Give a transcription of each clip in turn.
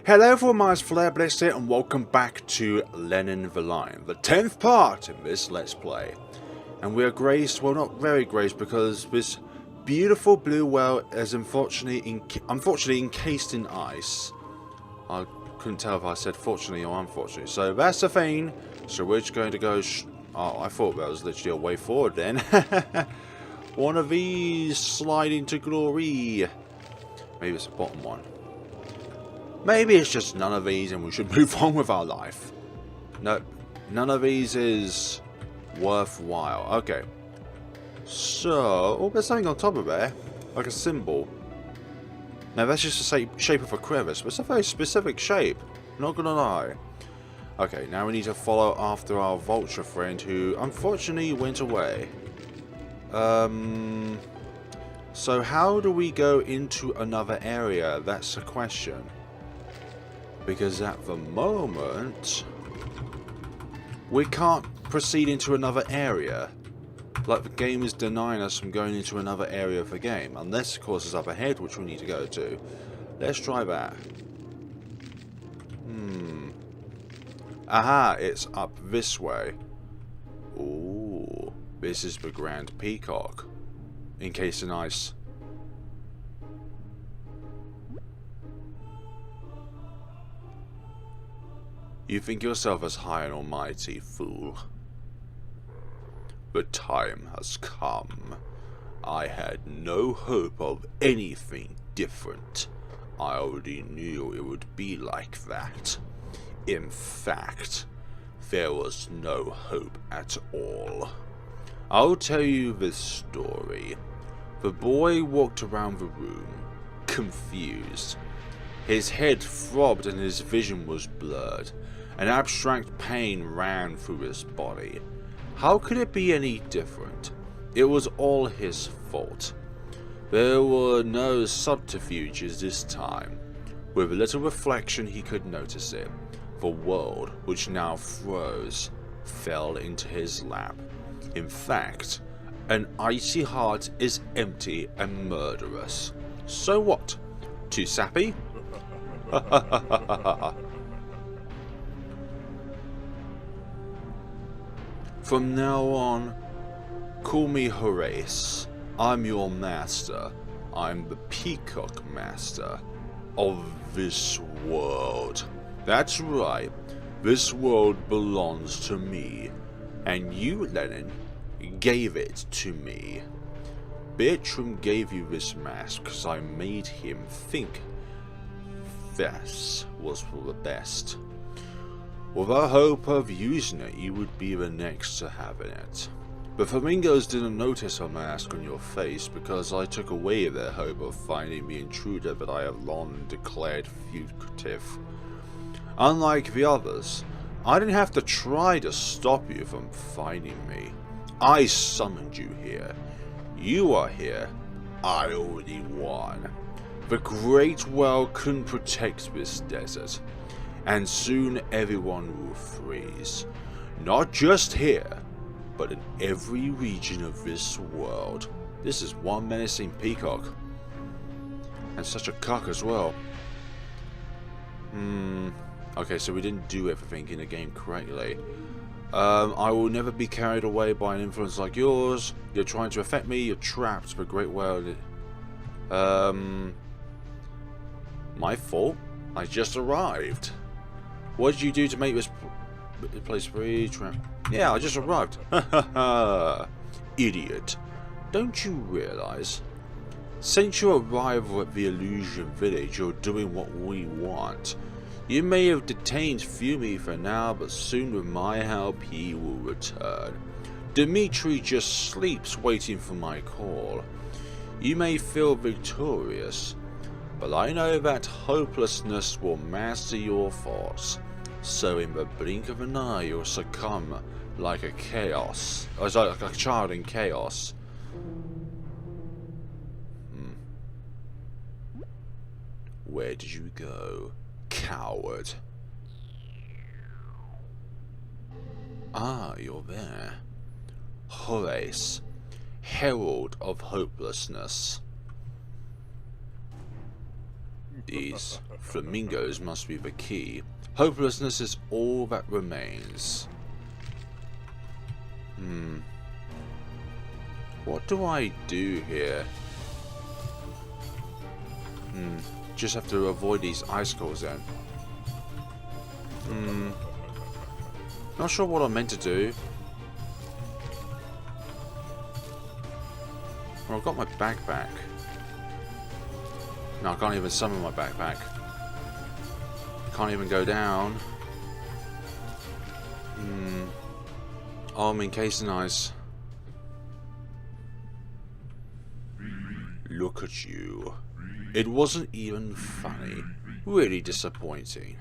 Hello everyone, my name is FlareBlitzed here and welcome back to Lenin the Lion, the 10th part in this Let's Play. And we are graced, well not very graced, because this beautiful blue whale is unfortunately encased in ice. I couldn't tell if I said fortunately or unfortunately. So that's the thing, so we're just going to go, oh I thought that was literally a way forward then. One of these sliding to glory. Maybe it's the bottom one. Maybe it's just none of these and we should move on with our life. No, none of these is worthwhile. Okay. So, oh, there's something on top of there. Like a symbol. Now that's just the shape of a crevice, but it's a very specific shape. Not gonna lie. Okay, now we need to follow after our vulture friend who unfortunately went away. So how do we go into another area? That's the question. Because at the moment, we can't proceed into another area. Like the game is denying us from going into another area of the game. Unless, of course, it's up ahead, which we need to go to. Let's try that. Aha, it's up this way. Ooh, this is the Grand Peacock. Encased in ice. You think yourself as high and almighty, fool. The time has come. I had no hope of anything different. I already knew it would be like that. In fact, there was no hope at all. I'll tell you this story. The boy walked around the room, confused. His head throbbed and his vision was blurred. An abstract pain ran through his body. How could it be any different? It was all his fault. There were no subterfuges this time. With a little reflection he could notice it. The world, which now froze, fell into his lap. In fact, an icy heart is empty and murderous. So what? Too sappy? From now on, call me Horace. I'm your master. I'm the Peacock Master of this world. That's right, this world belongs to me. And you, Lenin, gave it to me. Bertram gave you this mask because I made him think this was for the best. With a hope of using it, you would be the next to having it. The flamingos didn't notice a mask on your face because I took away their hope of finding the intruder that I have long declared fugitive. Unlike the others, I didn't have to try to stop you from finding me. I summoned you here. You are here. I already won. The Great Well couldn't protect this desert. And soon everyone will freeze. Not just here, but in every region of this world. This is one menacing peacock. And such a cock as well. Okay, so we didn't do everything in the game correctly. I will never be carried away by an influence like yours. You're trying to affect me, you're trapped. The Great Well... my fault? I just arrived. What did you do to make this place free? Yeah, I just arrived. Idiot. Don't you realize? Since your arrival at the Illusion Village, you're doing what we want. You may have detained Fumi for now, but soon with my help he will return. Dmitri just sleeps waiting for my call. You may feel victorious, but I know that hopelessness will master your thoughts. So in the blink of an eye you'll succumb like a child in chaos. Where did you go, coward? Ah, you're there. Horace, herald of hopelessness. These flamingos must be the key. Hopelessness is all that remains. What do I do here? Just have to avoid these icicles then. Not sure what I'm meant to do. Well, I've got my backpack. No, I can't even summon my backpack. Can't even go down. Oh, I'm encased in ice. Look at you. It wasn't even funny. Really disappointing.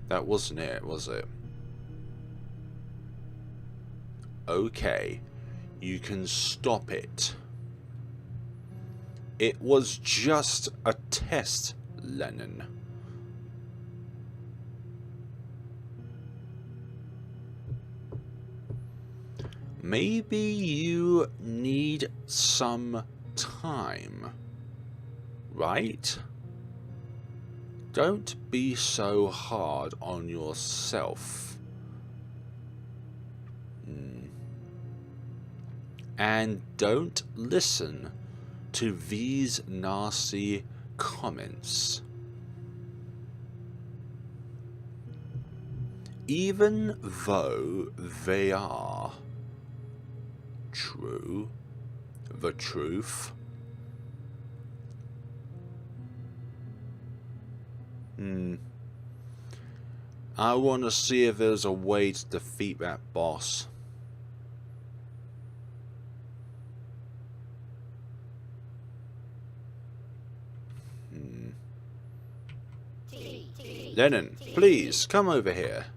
That wasn't it, was it? Okay. You can stop it. It was just a test, Lenin. Maybe you need some time, right? Don't be so hard on yourself. And don't listen to these nasty comments. Even though they are true, the truth. I want to see if there's a way to defeat that boss. Lenin, please, come over here.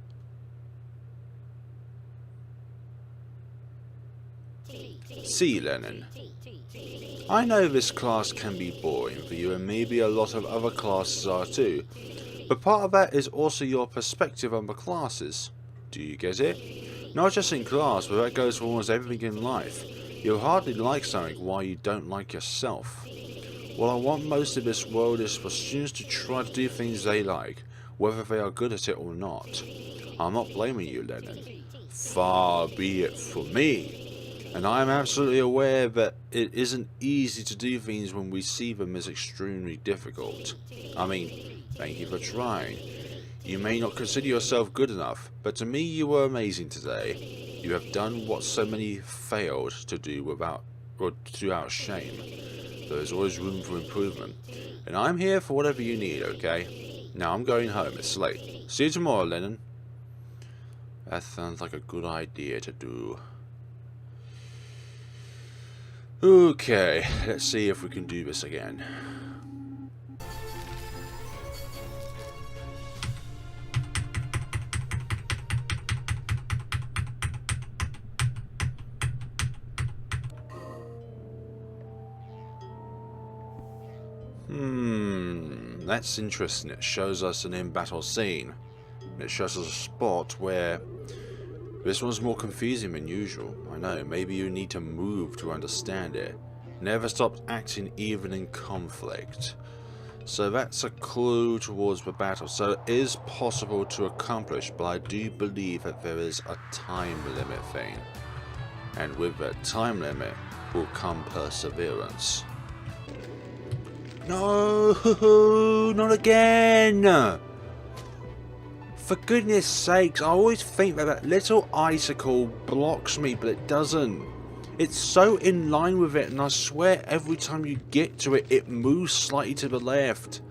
See, Lenin. I know this class can be boring for you, and maybe a lot of other classes are too. But part of that is also your perspective on the classes. Do you get it? Not just in class, but that goes for almost everything in life. You'll hardly like something while you don't like yourself. What I want most of this world is for students to try to do things they like, whether they are good at it or not. I'm not blaming you, Lenin. Far be it from me. And I am absolutely aware that it isn't easy to do things when we see them as extremely difficult. I mean, thank you for trying. You may not consider yourself good enough, but to me you were amazing today. You have done what so many failed to do without shame. There is always room for improvement. And I'm here for whatever you need, okay? Now I'm going home, it's late. See you tomorrow, Lenin. That sounds like a good idea to do. Okay, let's see if we can do this again. That's interesting. It shows us an in-battle scene. It shows us a spot where this one's more confusing than usual. I know, maybe you need to move to understand it. Never stop acting even in conflict. So that's a clue towards the battle. So it is possible to accomplish, but I do believe that there is a time limit thing. And with that time limit will come perseverance. No, not again! For goodness sakes, I always think that that little icicle blocks me, but it doesn't. It's so in line with it, and I swear every time you get to it, it moves slightly to the left.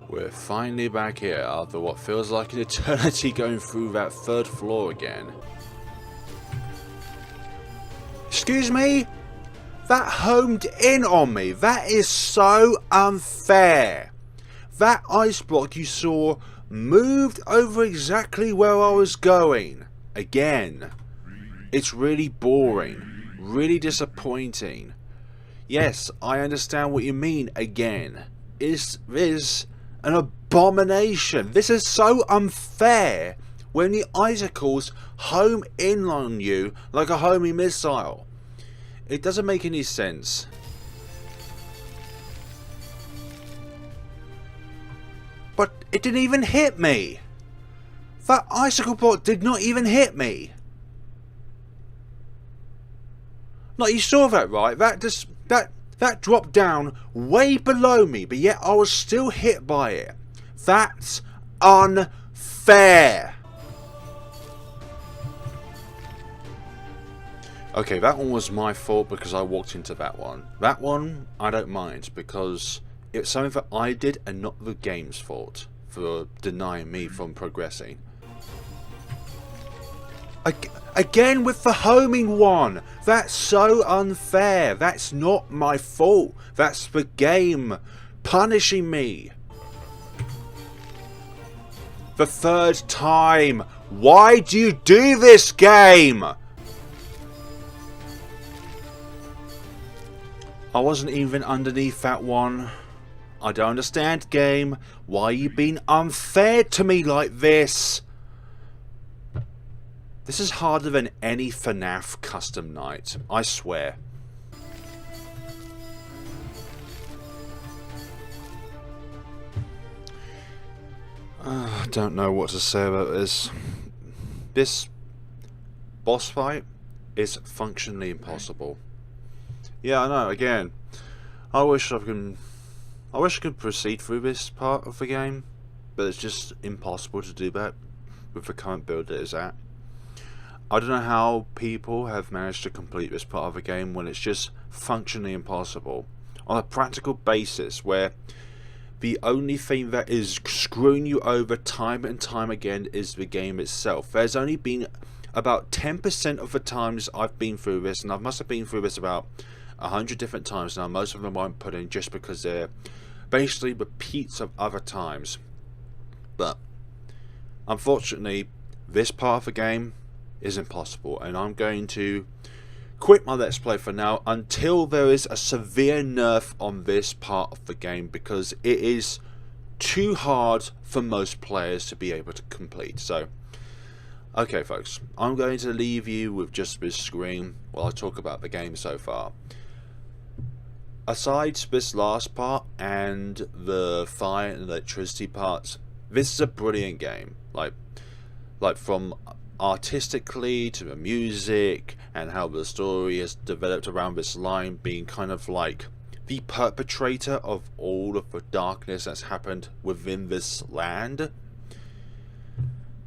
We're finally back here after what feels like an eternity going through that third floor again. Excuse me? That homed in on me. That is so unfair. That ice block you saw moved over exactly where I was going. Again. It's really boring. Really disappointing. Yes, I understand what you mean again. Is this an abomination? This is so unfair when the icicles home in on you like a homing missile. It doesn't make any sense. But it didn't even hit me. That icicle bolt did not even hit me. Like, you saw that, right? That dropped down way below me, but yet I was still hit by it. That's unfair. Okay, that one was my fault because I walked into that one. That one, I don't mind because it's something that I did and not the game's fault for denying me from progressing. Again with the homing one. That's so unfair. That's not my fault. That's the game punishing me. The third time. Why do you do this, game? I wasn't even underneath that one. I don't understand, game. Why are you being unfair to me like this? This is harder than any FNAF custom night, I swear. I don't know what to say about this. This boss fight is functionally impossible. Yeah, I know, again, I wish I could proceed through this part of the game, but it's just impossible to do that with the current build that it's at. I don't know how people have managed to complete this part of the game when it's just functionally impossible. On a practical basis, where the only thing that is screwing you over time and time again is the game itself. There's only been about 10% of the times I've been through this, and I must have been through this about 100 different times now. Most of them won't put in just because they're basically repeats of other times. But unfortunately, this part of the game is impossible, and I'm going to quit my Let's Play for now until there is a severe nerf on this part of the game, because it is too hard for most players to be able to complete. So, okay folks, I'm going to leave you with just this screen while I talk about the game so far. Aside this last part and the fire and electricity parts, this is a brilliant game. Like from artistically to the music and how the story has developed around this line being kind of like the perpetrator of all of the darkness that's happened within this land.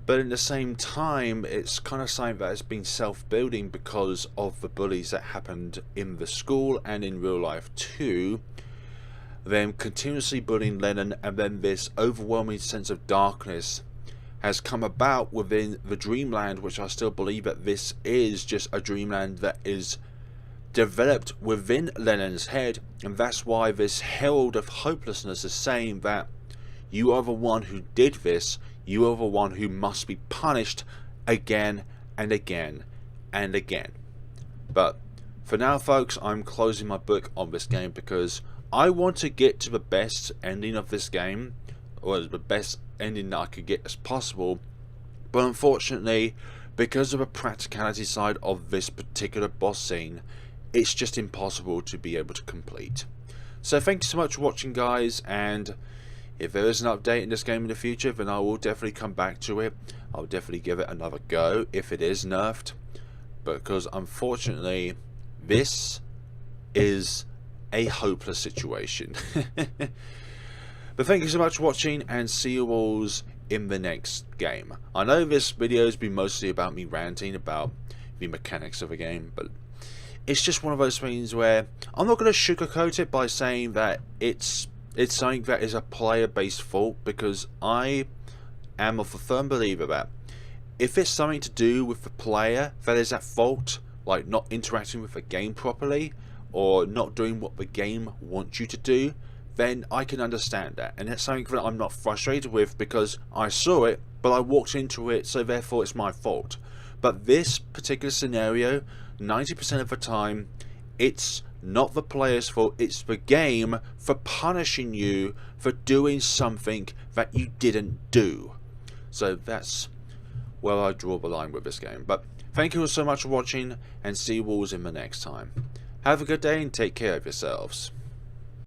But in the same time, it's kind of something that has been self-building because of the bullies that happened in the school and in real life too. Them continuously bullying Lenin, and then this overwhelming sense of darkness has come about within the dreamland, which I still believe that this is just a dreamland that is developed within Lenin's head, and that's why this herald of hopelessness is saying that you are the one who did this, you are the one who must be punished again and again and again. But for now folks, I'm closing my book on this game because I want to get to the best ending of this game, or the best ending that I could get as possible, but unfortunately, because of the practicality side of this particular boss scene, it's just impossible to be able to complete. So thank you so much for watching guys, and if there is an update in this game in the future, then I will definitely come back to it. I'll definitely give it another go if it is nerfed, because unfortunately this is a hopeless situation. But thank you so much for watching, and see you all in the next game. I know this video has been mostly about me ranting about the mechanics of the game, but it's just one of those things where I'm not going to sugarcoat it by saying that it's something that is a player-based fault, because I am of a firm believer that if it's something to do with the player that is at fault, like not interacting with the game properly, or not doing what the game wants you to do, then I can understand that, and it's something that I'm not frustrated with because I saw it, but I walked into it, so therefore it's my fault. But this particular scenario, 90% of the time, it's not the player's fault, it's the game for punishing you for doing something that you didn't do. So that's where I draw the line with this game. But thank you all so much for watching, and see you all in the next time. Have a good day and take care of yourselves.